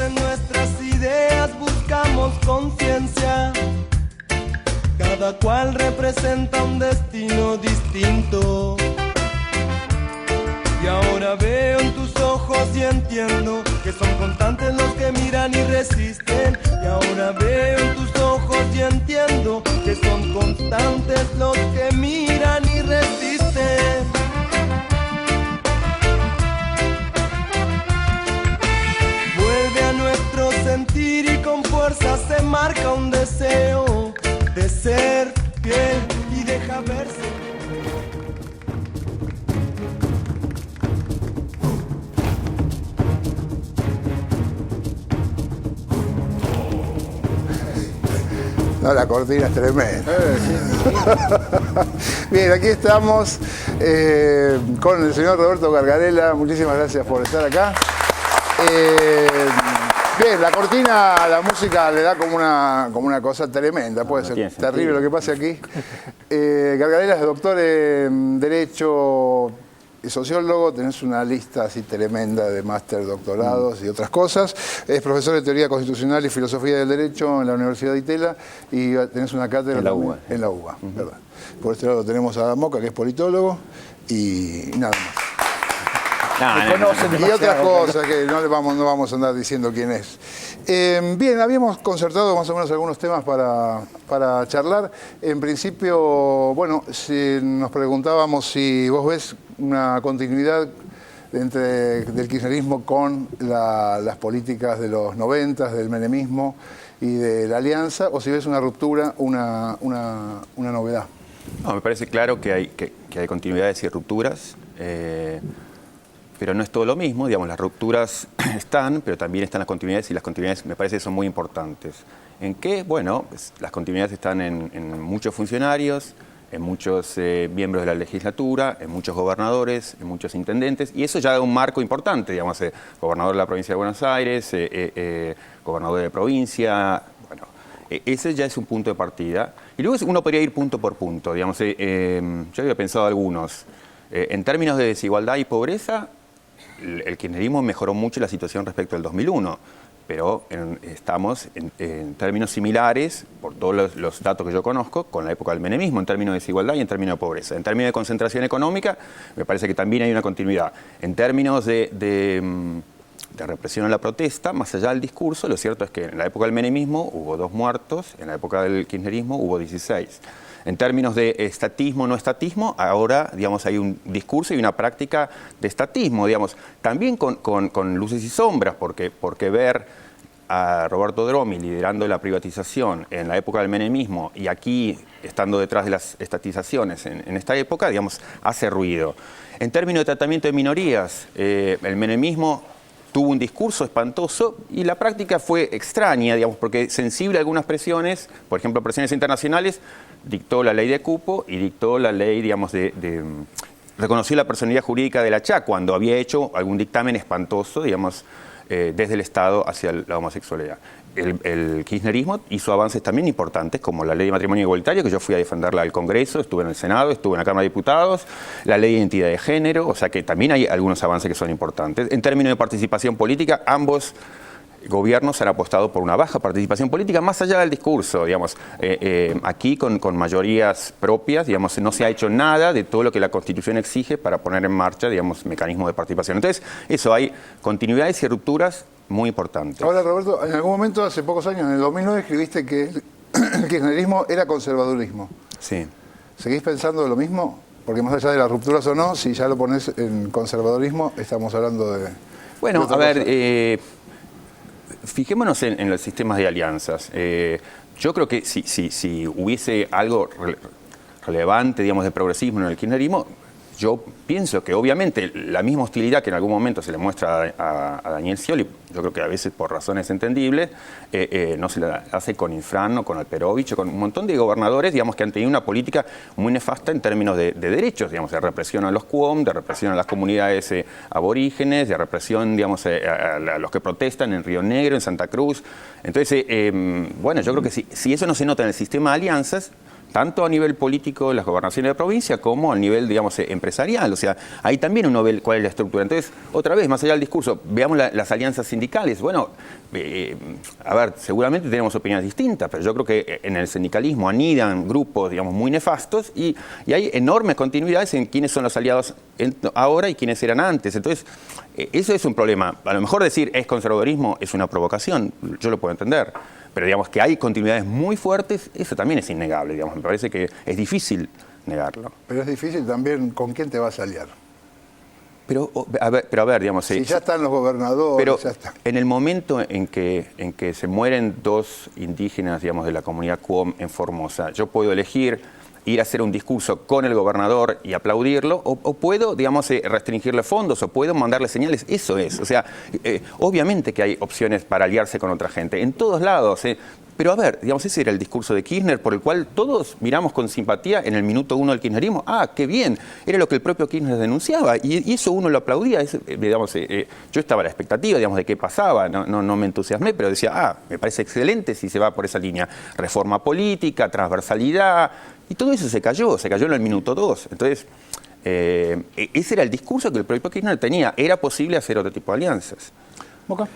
en nuestras ideas buscamos conciencia. Cada cual representa un destino distinto. Y ahora veo en tus ojos y entiendo que son constantes los que miran y resisten. Y ahora veo en tus ojos y entiendo que son constantes los que miran y resisten. Vuelve a nuestro sentir y con fuerza se marca un deseo de ser fiel y deja verse. No, la cortina es tremenda. Bien, aquí estamos con el señor Roberto Gargarella. Muchísimas gracias por estar acá. Bien, la cortina, la música le da como una cosa tremenda. Puede ser terrible lo que pase aquí. Gargarella es doctor en Derecho, sociólogo, tenés una lista así tremenda de máster, doctorados y otras cosas. Es profesor de Teoría Constitucional y Filosofía del Derecho en la Universidad de Itela y tenés una cátedra en la UBA. En la UBA, ¿verdad? Por este lado tenemos a Moca, que es politólogo, y nada más. Y otras cosas que no vamos a andar diciendo quién es. Bien, habíamos concertado más o menos algunos temas para charlar. En principio, bueno, si nos preguntábamos si vos ves una continuidad del kirchnerismo con las políticas de los 90, del menemismo y de la alianza, o si ves una ruptura, una novedad. No, me parece claro que hay continuidades y rupturas. Pero no es todo lo mismo, digamos, las rupturas están, pero también están las continuidades, y las continuidades me parece que son muy importantes. ¿En qué? Bueno, pues, las continuidades están en muchos funcionarios, en muchos miembros de la legislatura, en muchos gobernadores, en muchos intendentes, y eso ya da un marco importante, digamos, gobernador de la provincia de Buenos Aires, gobernador de provincia, bueno, ese ya es un punto de partida. Y luego uno podría ir punto por punto, digamos, yo había pensado algunos. En términos de desigualdad y pobreza, el kirchnerismo mejoró mucho la situación respecto al 2001, pero estamos en términos similares, por todos los datos que yo conozco, con la época del menemismo, en términos de desigualdad y en términos de pobreza. En términos de concentración económica, me parece que también hay una continuidad. En términos de represión a la protesta, más allá del discurso, lo cierto es que en la época del menemismo hubo 2 muertos, en la época del kirchnerismo hubo 16. En términos de estatismo o no estatismo, ahora, digamos, hay un discurso y una práctica de estatismo, digamos, también con luces y sombras, porque ver a Roberto Dromi liderando la privatización en la época del menemismo y aquí estando detrás de las estatizaciones en esta época, digamos, hace ruido. En términos de tratamiento de minorías, el menemismo tuvo un discurso espantoso y la práctica fue extraña, digamos, porque sensible a algunas presiones, por ejemplo, presiones internacionales, dictó la ley de cupo y dictó la ley, digamos, reconoció la personalidad jurídica de la CHA cuando había hecho algún dictamen espantoso, digamos, desde el Estado hacia la homosexualidad. El kirchnerismo hizo avances también importantes, como la ley de matrimonio igualitario, que yo fui a defenderla al Congreso, estuve en el Senado, estuve en la Cámara de Diputados, la ley de identidad de género, o sea que también hay algunos avances que son importantes. En términos de participación política, ambos gobiernos han apostado por una baja participación política, más allá del discurso, digamos. Aquí con mayorías propias, digamos, no se ha hecho nada de todo lo que la Constitución exige para poner en marcha, digamos, mecanismos de participación. Entonces, eso, hay continuidades y rupturas muy importantes. Ahora, Roberto, en algún momento, hace pocos años, en el 2009, escribiste que el kirchnerismo era conservadurismo. Sí. ¿Seguís pensando lo mismo? Porque más allá de las rupturas o no, si ya lo pones en conservadurismo, estamos hablando de... Bueno, a ver... Fijémonos en los sistemas de alianzas. Yo creo que si hubiese algo relevante, digamos, de progresismo en el kirchnerismo, yo pienso que obviamente la misma hostilidad que en algún momento se le muestra a Daniel Scioli, yo creo que a veces por razones entendibles, no se la hace con Infran o con Alperovich o con un montón de gobernadores, digamos, que han tenido una política muy nefasta en términos de derechos, digamos, de represión a los QOM, de represión a las comunidades aborígenes, de represión, digamos, a los que protestan en Río Negro, en Santa Cruz. Entonces, bueno, yo creo que si eso no se nota en el sistema de alianzas, tanto a nivel político, las gobernaciones de provincia, como a nivel, digamos, empresarial. O sea, ahí también uno ve cuál es la estructura. Entonces, otra vez, más allá del discurso, veamos las alianzas sindicales. Bueno, a ver, seguramente tenemos opiniones distintas, pero yo creo que en el sindicalismo anidan grupos, digamos, muy nefastos y hay enormes continuidades en quiénes son los aliados ahora y quiénes eran antes. Entonces, eso es un problema. A lo mejor decir es conservadorismo es una provocación, yo lo puedo entender, pero digamos que hay continuidades muy fuertes, eso también es innegable, digamos, me parece que es difícil negarlo. Pero es difícil también con quién te vas a aliar. Pero a ver, digamos... Si ya están los gobernadores, pero ya está. En el momento en que se mueren 2 indígenas, digamos, de la comunidad Cuom en Formosa, yo puedo elegir ir a hacer un discurso con el gobernador y aplaudirlo, o puedo, digamos, restringirle fondos, o puedo mandarle señales. Eso es. O sea, obviamente que hay opciones para aliarse con otra gente, en todos lados. Pero a ver, digamos, ese era el discurso de Kirchner, por el cual todos miramos con simpatía en el minuto 1 del kirchnerismo. ¡Ah, qué bien! Era lo que el propio Kirchner denunciaba, y eso uno lo aplaudía. Digamos, yo estaba a la expectativa, digamos, de qué pasaba, no me entusiasmé, pero decía, me parece excelente si se va por esa línea. Reforma política, transversalidad, y todo eso se cayó en el minuto 2. Entonces, ese era el discurso que el propio Kirchner tenía. Era posible hacer otro tipo de alianzas. ¿Moca?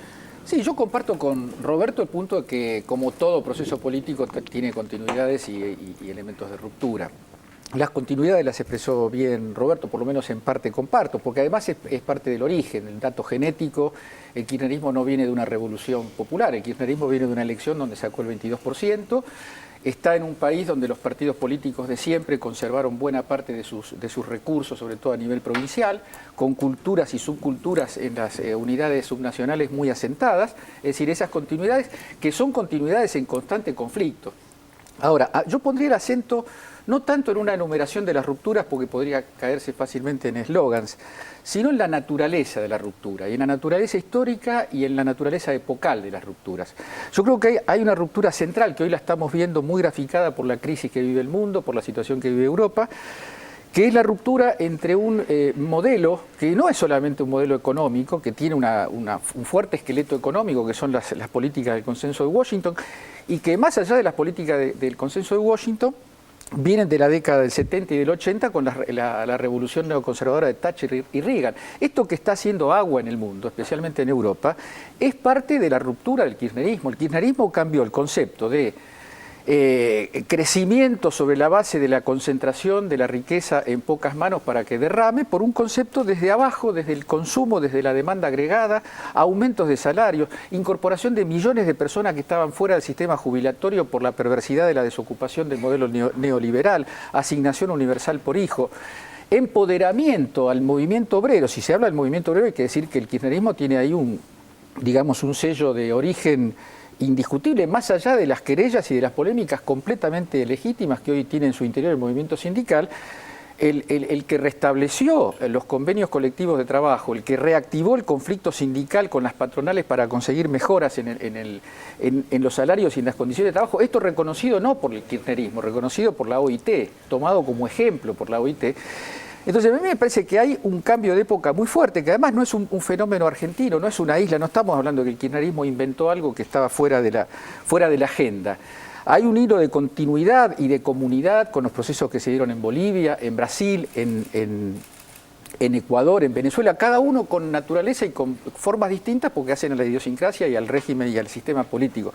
Sí, yo comparto con Roberto el punto de que, como todo proceso político, tiene continuidades y elementos de ruptura. Las continuidades las expresó bien Roberto, por lo menos en parte comparto, porque además es parte del origen, el dato genético. El kirchnerismo no viene de una revolución popular, el kirchnerismo viene de una elección donde sacó el 22%, está en un país donde los partidos políticos de siempre conservaron buena parte de sus recursos, sobre todo a nivel provincial, con culturas y subculturas en las unidades subnacionales muy asentadas, es decir, esas continuidades que son continuidades en constante conflicto. Ahora, yo pondría el acento no tanto en una enumeración de las rupturas, porque podría caerse fácilmente en eslogans, sino en la naturaleza de la ruptura, y en la naturaleza histórica y en la naturaleza epocal de las rupturas. Yo creo que hay una ruptura central, que hoy la estamos viendo muy graficada por la crisis que vive el mundo, por la situación que vive Europa, que es la ruptura entre un modelo que no es solamente un modelo económico, que tiene un fuerte esqueleto económico, que son las políticas del consenso de Washington, y que más allá de las políticas del consenso de Washington, vienen de la década del 70 y del 80 con la revolución neoconservadora de Thatcher y Reagan. Esto que está haciendo agua en el mundo, especialmente en Europa, es parte de la ruptura del kirchnerismo. El kirchnerismo cambió el concepto de crecimiento sobre la base de la concentración de la riqueza en pocas manos para que derrame, por un concepto desde abajo, desde el consumo, desde la demanda agregada, aumentos de salarios, incorporación de millones de personas que estaban fuera del sistema jubilatorio por la perversidad de la desocupación del modelo neoliberal, asignación universal por hijo, empoderamiento al movimiento obrero. Si se habla del movimiento obrero hay que decir que el kirchnerismo tiene ahí un sello de origen indiscutible, más allá de las querellas y de las polémicas completamente legítimas que hoy tiene en su interior el movimiento sindical. El que restableció los convenios colectivos de trabajo, el que reactivó el conflicto sindical con las patronales para conseguir mejoras en los salarios y en las condiciones de trabajo, esto reconocido no por el kirchnerismo, reconocido por la OIT, tomado como ejemplo por la OIT. Entonces a mí me parece que hay un cambio de época muy fuerte, que además no es un fenómeno argentino, no es una isla, no estamos hablando de que el kirchnerismo inventó algo que estaba fuera de la agenda. Hay un hilo de continuidad y de comunidad con los procesos que se dieron en Bolivia, en Brasil, en Ecuador, en Venezuela, cada uno con naturaleza y con formas distintas porque hacen a la idiosincrasia y al régimen y al sistema político.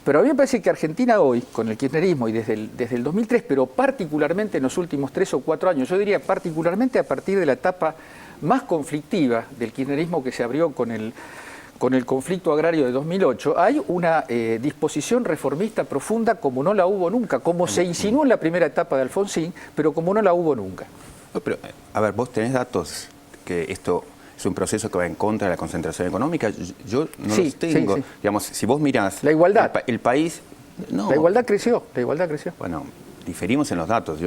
Pero a mí me parece que Argentina hoy, con el kirchnerismo y desde el 2003, pero particularmente en los últimos 3 o 4 años, yo diría particularmente a partir de la etapa más conflictiva del kirchnerismo que se abrió con el conflicto agrario de 2008, hay una disposición reformista profunda como no la hubo nunca, como se insinuó en la primera etapa de Alfonsín, pero como no la hubo nunca. No, pero, a ver, vos tenés datos que esto es un proceso que va en contra de la concentración económica. Yo no los tengo. Sí. Digamos, si vos mirás... La igualdad. El país... No. La igualdad creció. Bueno, diferimos en los datos.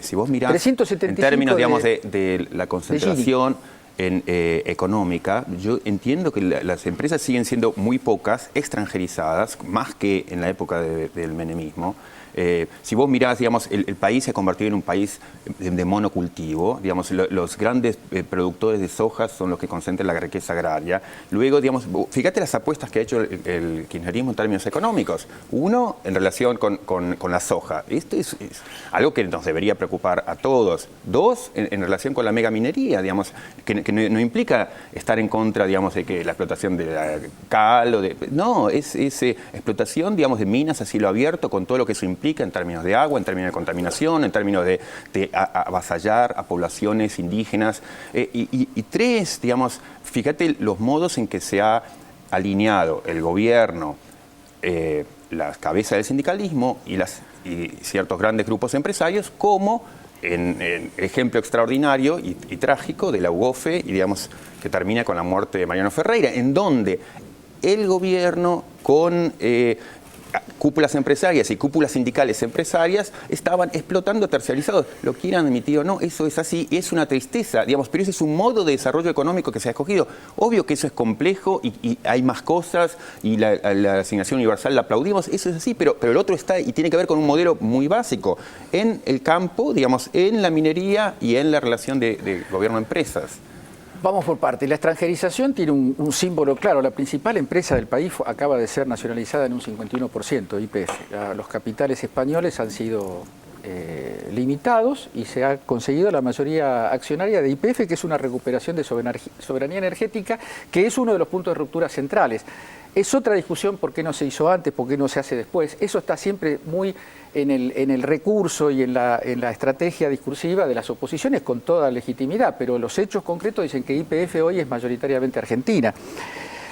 Si vos mirás 375 en términos, digamos, de la concentración económica, yo entiendo que las empresas siguen siendo muy pocas, extranjerizadas, más que en la época del menemismo. Si vos mirás, digamos, el país se ha convertido en un país de monocultivo, digamos, los grandes productores de soja son los que concentran la riqueza agraria. Luego, digamos, fíjate las apuestas que ha hecho el kirchnerismo en términos económicos. Uno, en relación con la soja. Esto es algo que nos debería preocupar a todos. Dos, en relación con la megaminería, digamos, que no implica estar en contra, digamos, de que la explotación de la cal o de... No, es explotación, digamos, de minas a cielo abierto con todo lo que eso implica en términos de agua, en términos de contaminación, en términos de avasallar a poblaciones indígenas. Y tres, digamos, fíjate los modos en que se ha alineado el gobierno, las cabezas del sindicalismo y ciertos grandes grupos empresarios como en ejemplo extraordinario y trágico de la UOFE y digamos que termina con la muerte de Mariano Ferreira, en donde el gobierno con cúpulas empresarias y cúpulas sindicales empresarias estaban explotando terciarizados. Lo quieran admitir o no, eso es así, es una tristeza, digamos, pero ese es un modo de desarrollo económico que se ha escogido. Obvio que eso es complejo y hay más cosas y la asignación universal la aplaudimos, eso es así, pero el otro está y tiene que ver con un modelo muy básico en el campo, digamos, en la minería y en la relación de gobierno-empresas. Vamos por parte. La extranjerización tiene un símbolo claro. La principal empresa del país acaba de ser nacionalizada en un 51%, YPF. Los capitales españoles han sido limitados y se ha conseguido la mayoría accionaria de YPF, que es una recuperación de soberanía energética, que es uno de los puntos de ruptura centrales. Es otra discusión por qué no se hizo antes, por qué no se hace después. Eso está siempre muy en el recurso y en la estrategia discursiva de las oposiciones con toda legitimidad, pero los hechos concretos dicen que YPF hoy es mayoritariamente argentina.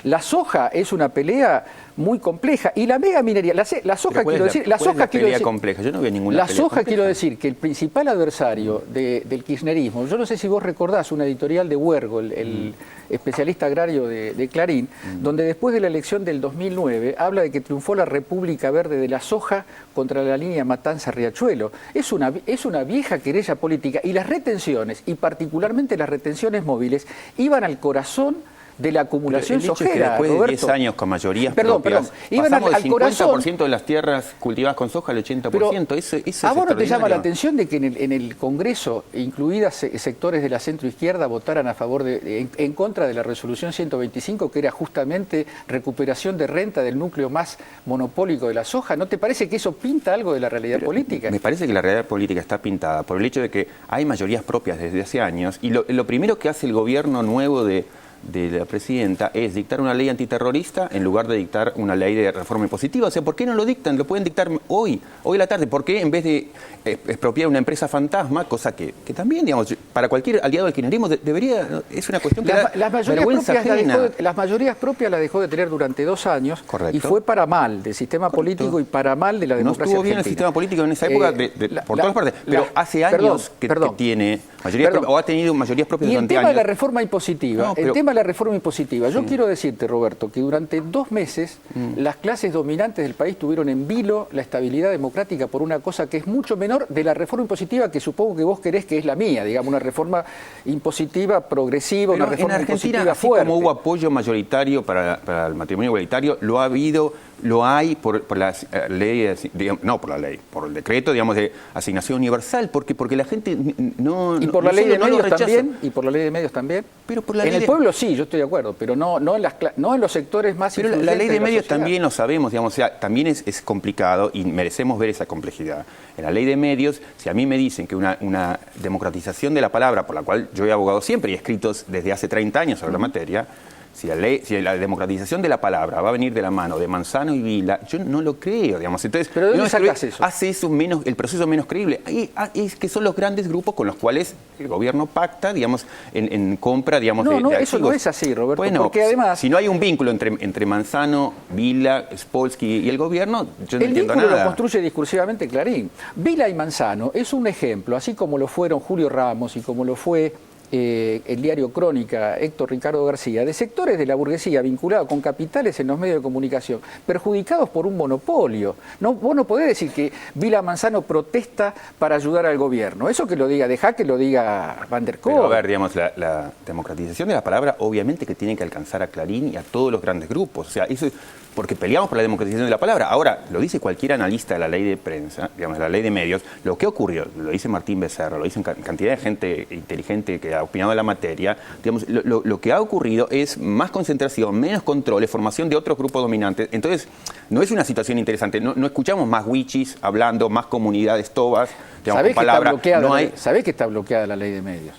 La soja es una pelea muy compleja y la megaminería, la soja quiero decir, la soja quiero decir compleja. Yo no veo ninguna la pelea soja compleja. Quiero decir que el principal adversario del kirchnerismo, yo no sé si vos recordás una editorial de Huergo, el especialista agrario de Clarín, donde después de la elección del 2009 habla de que triunfó la República Verde de la soja contra la línea Matanza-Riachuelo. Es una vieja querella política y las retenciones, y particularmente las retenciones móviles, iban al corazón de la acumulación sojera, después Roberto. de 10 años con mayorías propias, iban pasamos al del 50% corazón de las tierras cultivadas con soja al 80%. Pero, eso es ¿a vos no te llama la extraordinario. atención de que en el Congreso, incluidas sectores de la centroizquierda, votaran a favor en contra de la resolución 125, que era justamente recuperación de renta del núcleo más monopólico de la soja? ¿No te parece que eso pinta algo de la realidad política? Me parece que la realidad política está pintada por el hecho de que hay mayorías propias desde hace años y lo primero que hace el gobierno nuevo de la presidenta es dictar una ley antiterrorista en lugar de dictar una ley de reforma impositiva. O sea, ¿por qué no lo dictan? Lo pueden dictar hoy a la tarde. ¿Por qué en vez de expropiar una empresa fantasma, cosa que también, digamos, para cualquier aliado del kirchnerismo debería, es una cuestión que las mayorías propias las dejó de tener durante 2 años. Correcto. Y fue para mal del sistema político y para mal de la democracia No estuvo bien argentina. el sistema político en esa época por todas partes, pero hace años que tiene mayorías propias, o ha tenido mayorías propias y durante el tema años. de la reforma impositiva, yo quiero decirte, Roberto, que durante 2 meses las clases dominantes del país tuvieron en vilo la estabilidad democrática por una cosa que es mucho menor de la reforma impositiva que supongo que vos querés que es la mía, digamos, una reforma impositiva progresiva, Pero una reforma en Argentina, impositiva así fuerte. como hubo apoyo mayoritario para el matrimonio igualitario, lo hay por las leyes, digamos, no por la ley, por el decreto, digamos, de asignación universal, porque la gente no... ¿Y por la ley de medios también? ¿Y por la ley de medios también? Pero por la en el pueblo sí, yo estoy de acuerdo, pero no en los sectores más Pero influyentes la ley de medios sociedad. también lo sabemos, digamos, o sea, también es complicado y merecemos ver esa complejidad. En la ley de medios, si a mí me dicen que una democratización de la palabra, por la cual yo he abogado siempre y he escrito desde hace 30 años sobre la materia, si la democratización de la palabra va a venir de la mano de Manzano y Vila, yo no lo creo, digamos. Entonces, ¿pero de dónde sacás eso? Hace eso el proceso menos creíble. Es que son los grandes grupos con los cuales el gobierno pacta, digamos, en compra, digamos, de eso activos. no es así, Roberto, bueno, porque además... Si no hay un vínculo entre Manzano, Vila, Spolsky y el gobierno, yo no entiendo nada. El vínculo lo construye discursivamente Clarín. Vila y Manzano es un ejemplo, así como lo fueron Julio Ramos y como lo fue el diario Crónica, Héctor Ricardo García, de sectores de la burguesía vinculados con capitales en los medios de comunicación, perjudicados por un monopolio. Vos no podés decir que Vila Manzano protesta para ayudar al gobierno. Eso que lo diga, dejá que lo diga Van der Kolk. Pero a ver, digamos, la democratización de la palabra obviamente que tiene que alcanzar a Clarín y a todos los grandes grupos. O sea, eso porque peleamos por la democratización de la palabra. Ahora, lo dice cualquier analista de la ley de prensa, digamos, de la ley de medios, lo que ocurrió, lo dice Martín Becerra, lo dicen cantidad de gente inteligente que ha opinado de la materia, digamos, lo que ha ocurrido es más concentración, menos controles, formación de otros grupos dominantes. Entonces, no es una situación interesante, no escuchamos más wichis hablando, más comunidades tobas, digamos, con palabras. ¿Sabés que está bloqueada la ley de medios?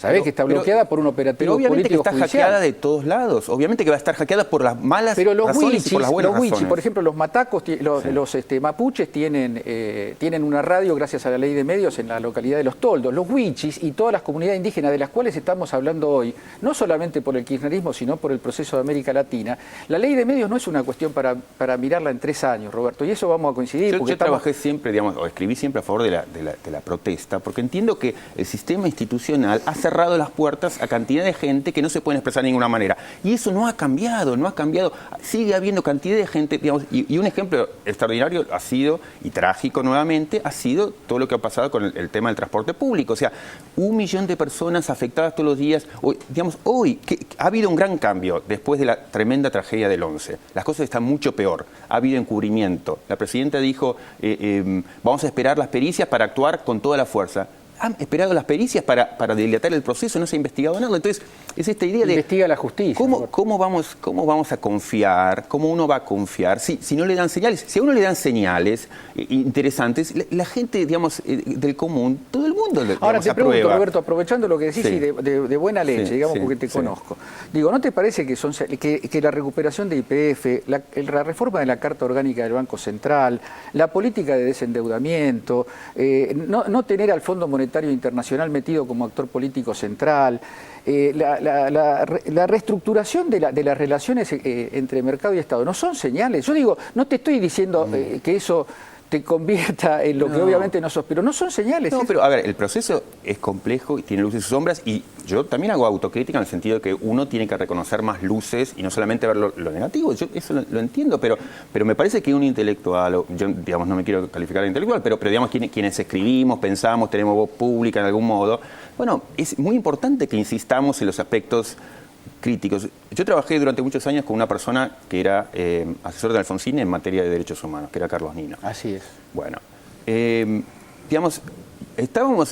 ¿Sabés que está bloqueada por un operativo pero obviamente político que está judicial? hackeada de todos lados. Obviamente que va a estar hackeada por las malas razones y por las buenas razones. Por ejemplo, los matacos, los mapuches tienen una radio gracias a la ley de medios en la localidad de Los Toldos. Los wichis y todas las comunidades indígenas de las cuales estamos hablando hoy, no solamente por el kirchnerismo, sino por el proceso de América Latina, la ley de medios no es una cuestión para mirarla en 3 años, Roberto, y eso vamos a coincidir. Yo trabajé siempre, digamos, o escribí siempre a favor de la protesta, porque entiendo que el sistema institucional ha cerrado las puertas a cantidad de gente que no se pueden expresar de ninguna manera. Y eso no ha cambiado. Sigue habiendo cantidad de gente, digamos, y un ejemplo extraordinario ha sido, y trágico nuevamente, ha sido todo lo que ha pasado con el tema del transporte público. O sea, 1 millón de personas afectadas todos los días. Hoy ha habido un gran cambio después de la tremenda tragedia del 11. Las cosas están mucho peor. Ha habido encubrimiento. La presidenta dijo, vamos a esperar las pericias para actuar con toda la fuerza. Han esperado las pericias para dilatar el proceso, no se ha investigado nada. Entonces, es esta idea de... Investiga la justicia. ¿Cómo vamos a confiar? ¿Cómo uno va a confiar? Si no le dan señales. Si a uno le dan señales interesantes, la gente, digamos, del común, todo el mundo Ahora te pregunto, aprueba. Roberto, aprovechando lo que decís Sí. y de buena leche, Sí, digamos, sí, porque te sí. conozco. Digo, ¿no te parece que la recuperación de YPF, la reforma de la Carta Orgánica del Banco Central, la política de desendeudamiento, no tener al Fondo Monetario Internacional metido como actor político central, la reestructuración de las relaciones entre mercado y Estado, no son señales? Yo digo, no te estoy diciendo que eso te convierta en lo que obviamente no sos, pero no son señales. No, pero a ver, el proceso es complejo y tiene luces y sombras, y yo también hago autocrítica en el sentido de que uno tiene que reconocer más luces y no solamente ver lo negativo. Yo eso lo entiendo, pero me parece que un intelectual, yo digamos no me quiero calificar de intelectual, pero digamos quienes escribimos, pensamos, tenemos voz pública en algún modo, bueno, es muy importante que insistamos en los aspectos críticos. Yo trabajé durante muchos años con una persona que era asesor de Alfonsín en materia de derechos humanos, que era Carlos Nino. Así es. Bueno, digamos,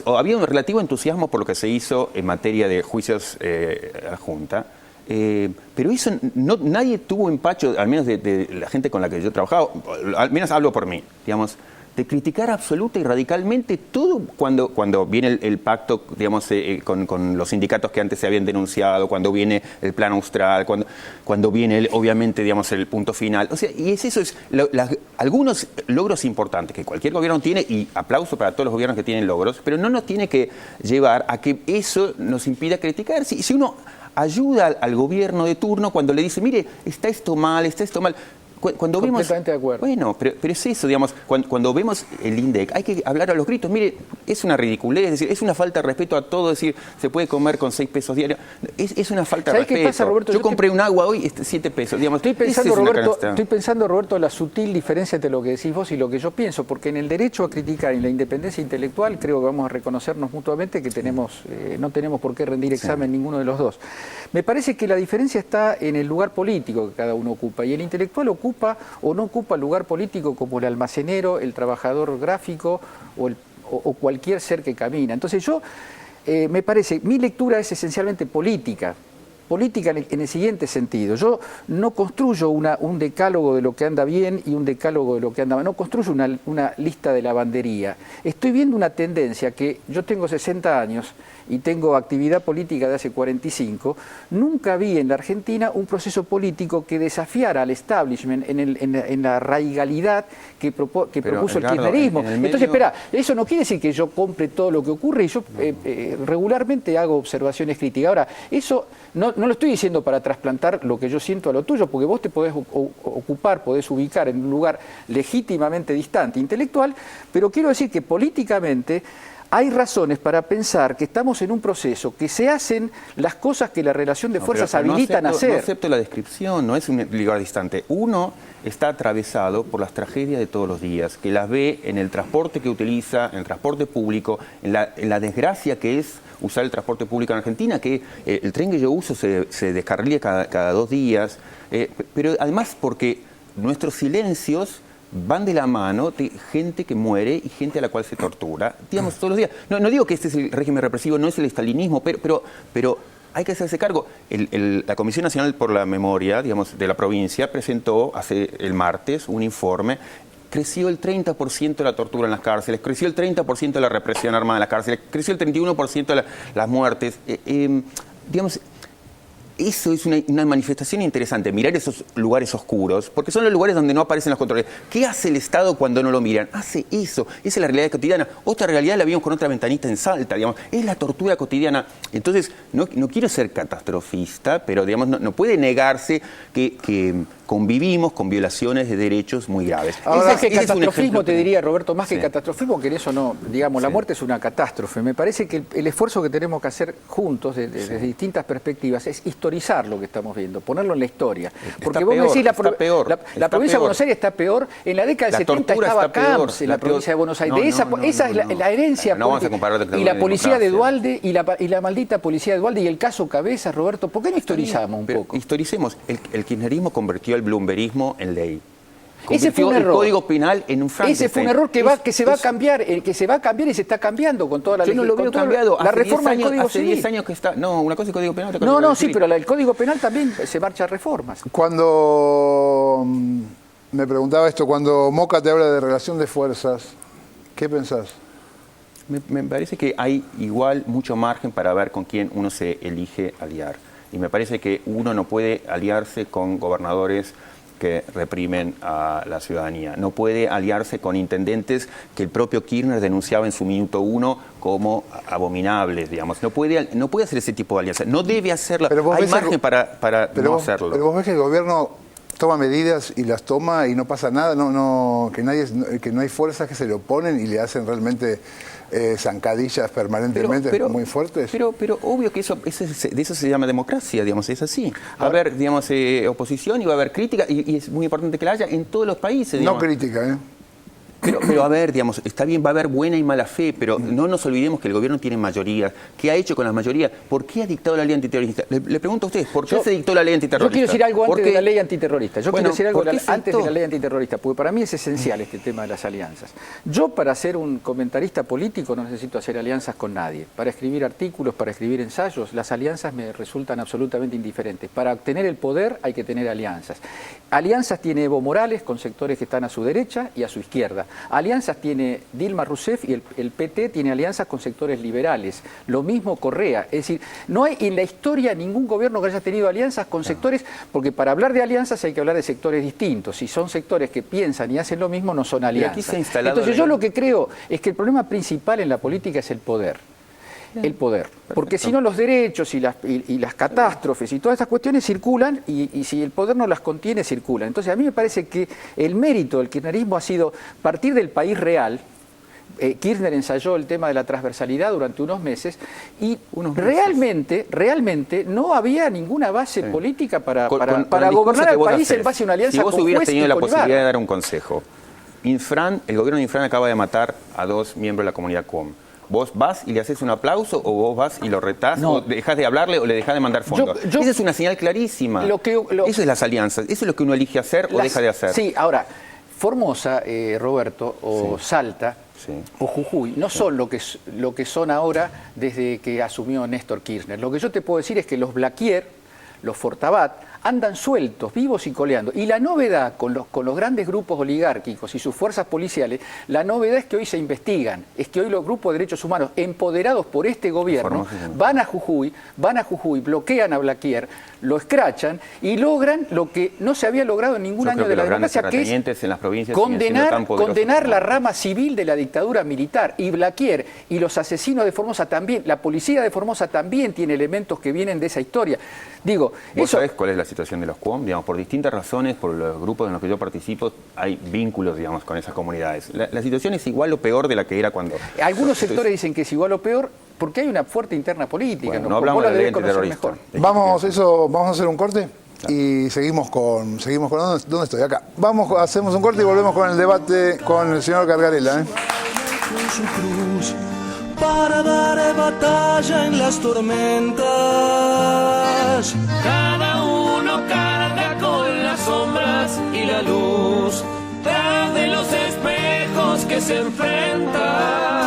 había un relativo entusiasmo por lo que se hizo en materia de juicios a la Junta, pero eso nadie tuvo empacho, al menos de la gente con la que yo trabajaba, al menos hablo por mí, digamos, de criticar absoluta y radicalmente todo cuando viene el pacto, digamos, con los sindicatos que antes se habían denunciado, cuando viene el plan austral, cuando viene, obviamente, digamos, el punto final. O sea, y algunos logros importantes que cualquier gobierno tiene, y aplauso para todos los gobiernos que tienen logros, pero no nos tiene que llevar a que eso nos impida criticar. Si uno ayuda al gobierno de turno cuando le dice, mire, está esto mal, cuando vemos, completamente de acuerdo. Bueno, pero es eso, digamos, cuando vemos el INDEC, hay que hablar a los gritos. Mire, es una ridiculez, es decir, es una falta de respeto a todo, decir, se puede comer con 6 pesos diarios. Es una falta de respeto. ¿Qué pasa, Roberto? Yo compré un agua hoy, 7 pesos. Digamos, Estoy pensando, Roberto, la sutil diferencia entre lo que decís vos y lo que yo pienso, porque en el derecho a criticar y la independencia intelectual creo que vamos a reconocernos mutuamente que no tenemos por qué rendir examen ninguno de los dos. Me parece que la diferencia está en el lugar político que cada uno ocupa, y el intelectual ocupa o no ocupa el lugar político como el almacenero, el trabajador gráfico o cualquier ser que camina. Entonces me parece, mi lectura es esencialmente política en el siguiente sentido. Yo no construyo un decálogo de lo que anda bien y un decálogo de lo que anda mal, no construyo una lista de lavandería. Estoy viendo una tendencia que yo tengo 60 años y tengo actividad política de hace 45, nunca vi en la Argentina un proceso político que desafiara al establishment en la raigalidad que propuso el kirchnerismo. Entonces, espera, eso no quiere decir que yo compre todo lo que ocurre, y yo regularmente hago observaciones críticas. Ahora, eso no lo estoy diciendo para trasplantar lo que yo siento a lo tuyo, porque vos te podés podés ubicar en un lugar legítimamente distante, intelectual, pero quiero decir que políticamente hay razones para pensar que estamos en un proceso, que se hacen las cosas que la relación de fuerzas habilitan a hacer. No acepto la descripción, no es un lugar distante. Uno está atravesado por las tragedias de todos los días, que las ve en el transporte que utiliza, en el transporte público, en la desgracia que es usar el transporte público en Argentina, que el tren que yo uso se descarrila cada 2 días, pero además porque nuestros silencios van de la mano de gente que muere y gente a la cual se tortura, digamos, todos los días. No digo que este es el régimen represivo, no es el estalinismo, pero hay que hacerse cargo. La Comisión Nacional por la Memoria, digamos, de la provincia presentó el martes un informe. Creció el 30% de la tortura en las cárceles, creció el 30% de la represión armada en las cárceles, creció el 31% de las muertes. Digamos, eso es una manifestación interesante, mirar esos lugares oscuros, porque son los lugares donde no aparecen los controles. ¿Qué hace el Estado cuando no lo miran? Hace eso, esa es la realidad cotidiana. Otra realidad la vimos con otra ventanita en Salta, digamos, es la tortura cotidiana. Entonces, no quiero ser catastrofista, pero digamos, no puede negarse que convivimos con violaciones de derechos muy graves. Ahora, ese catastrofismo, te diría, Roberto, más que catastrofismo, que en eso no, digamos, la muerte es una catástrofe. Me parece que el esfuerzo que tenemos que hacer juntos, desde distintas perspectivas, es historizar lo que estamos viendo, ponerlo en la historia. Porque vos decís, la provincia de Buenos Aires está peor. En la década del 70 estaba Camps en la provincia de Buenos Aires. Esa es la herencia. Y la policía de Duhalde, y la maldita policía de Duhalde, y el caso Cabezas, Roberto, ¿por qué no historizamos un poco? Historicemos. El kirchnerismo convirtió el blumberismo en ley. Ese fue un error. El Código Penal en un Frankenstein. Ese fue un error que se va a cambiar, y se está cambiando con toda la ley. Yo no lo veo cambiado. La reforma del Código Civil. Hace 10 años que está. No, una cosa es el Código Penal, otra cosa No, es el Código sí, Civil. pero el Código Penal también se marcha a reformas. Cuando me preguntaba esto, cuando Moca te habla de relación de fuerzas, ¿qué pensás? Me parece que hay igual mucho margen para ver con quién uno se elige aliar. Y me parece que uno no puede aliarse con gobernadores que reprimen a la ciudadanía. No puede aliarse con intendentes que el propio Kirchner denunciaba en su minuto 1 como abominables, digamos. No puede hacer ese tipo de alianza. No debe hacerla. Hay margen para no hacerlo. Pero vos ves que el gobierno toma medidas y las toma y no pasa nada, que no hay fuerzas que se le oponen y le hacen realmente zancadillas permanentemente muy fuertes. Pero obvio que de eso se llama democracia, digamos, es así. Va a haber, digamos, oposición y va a haber crítica y es muy importante que la haya en todos los países. No crítica, ¿eh? Pero a ver, digamos, está bien, va a haber buena y mala fe, pero no nos olvidemos que el gobierno tiene mayoría. ¿Qué ha hecho con la mayoría? ¿Por qué ha dictado la ley antiterrorista? Le pregunto a ustedes, ¿por qué se dictó la ley antiterrorista? Yo quiero decir algo antes de la ley antiterrorista. Quiero decir algo antes de la ley antiterrorista, porque para mí es esencial este tema de las alianzas. Yo, para ser un comentarista político, no necesito hacer alianzas con nadie. Para escribir artículos, para escribir ensayos, las alianzas me resultan absolutamente indiferentes. Para obtener el poder hay que tener alianzas. Alianzas tiene Evo Morales con sectores que están a su derecha y a su izquierda. Alianzas tiene Dilma Rousseff y el PT tiene alianzas con sectores liberales. Lo mismo Correa. Es decir, no hay en la historia ningún gobierno que haya tenido alianzas con sectores, porque para hablar de alianzas hay que hablar de sectores distintos. Si son sectores que piensan y hacen lo mismo, no son alianzas. Entonces yo lo que creo es que el problema principal en la política es el poder. El poder. Porque si no, los derechos y las catástrofes y todas esas cuestiones circulan y si el poder no las contiene, circulan. Entonces a mí me parece que el mérito del kirchnerismo ha sido partir del país real. Kirchner ensayó el tema de la transversalidad durante unos meses y realmente no había ninguna base política para gobernar al país en base a una alianza con juez y Si vos hubieras tenido la Polivar. posibilidad de dar un consejo, el gobierno de Infran acaba de matar a 2 miembros de la comunidad COM. ¿Vos vas y le haces un aplauso o vos vas y lo retás o dejás de hablarle o le dejás de mandar fondos? Esa es una señal clarísima. Eso es las alianzas. Eso es lo que uno elige hacer o deja de hacer. Sí, ahora, Formosa, Roberto, o Salta, o Jujuy, no son lo que son ahora desde que asumió Néstor Kirchner. Lo que yo te puedo decir es que los Blaquier, los Fortabat, andan sueltos, vivos y coleando. Y la novedad con los grandes grupos oligárquicos y sus fuerzas policiales, la novedad es que hoy se investigan, es que hoy los grupos de derechos humanos empoderados por este gobierno van a Jujuy, bloquean a Blaquier, lo escrachan y logran lo que no se había logrado en ningún año de la democracia, que es en las provincias condenar la rama civil de la dictadura militar. Y Blaquier y los asesinos de Formosa también, la policía de Formosa también tiene elementos que vienen de esa historia. Digo, ¿Vos sabés cuál es la situación de los QOM? Digamos, por distintas razones, por los grupos en los que yo participo, hay vínculos, digamos, con esas comunidades. La situación es igual o peor de la que era cuando... Algunos sectores dicen que es igual o peor porque hay una fuerte interna política. Bueno, no hablamos de la ley antiterrorista. Vamos a hacer un corte y seguimos con ¿dónde estoy? Acá. Hacemos un corte y volvemos con el debate con el señor Cargarela. Para dar batalla en las tormentas. Cada uno carga con las sombras y la luz. que se enfrenta